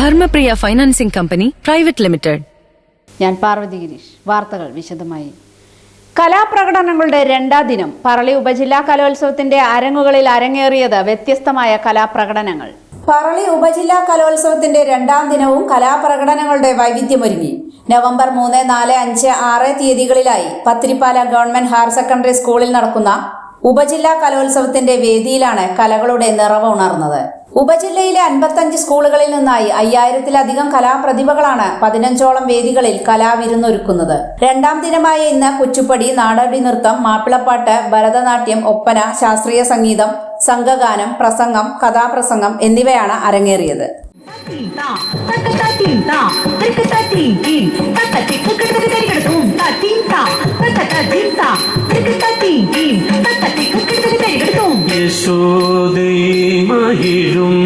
Dharmapriya financing company private limited. ഞാൻ പാർവതി ഗിരീഷ്. വാർത്തകൾ വിശദമായി. കലാപ്രകടനങ്ങളുടെ രണ്ടാം ദിനം പറളി ഉപജില്ലാ കലോത്സവത്തിന്റെ അരങ്ങുകളിൽ അരങ്ങേറിയത് വ്യത്യസ്തമായ കലാപ്രകടനങ്ങൾ. പറളി ഉപജില്ലാ കലോത്സവത്തിന്റെ രണ്ടാം ദിനവും കലാപ്രകടനങ്ങളുടെ വൈവിധ്യമൊരുങ്ങി. നവംബർ 3, 4, 5, 6 തീയതികളിലായി പത്തിരിപ്പാല ഗവൺമെന്റ് ഹയർ സെക്കൻഡറി സ്കൂളിൽ നടക്കുന്ന ഉപജില്ലാ കലോത്സവത്തിന്റെ വേദിയിലാണ് കലകളുടെ നിറവ് ഉണർന്നത്. ഉപജില്ലയിലെ 55 സ്കൂളുകളിൽ നിന്നായി 5000-ലധികം കലാപ്രതിഭകളാണ് 15ഓളം വേദികളിൽ കലാവിരുന്നൊരുക്കുന്നത്. രണ്ടാം ദിനമായ ഇന്ന് കുച്ചുപ്പടി, നാടോടി നൃത്തം, മാപ്പിളപ്പാട്ട്, ഭരതനാട്യം, ഒപ്പന, ശാസ്ത്രീയ സംഗീതം, സംഘഗാനം, പ്രസംഗം, കഥാപ്രസംഗം എന്നിവയാണ് അരങ്ങേറിയത്. യശോദൈ മഹിഴും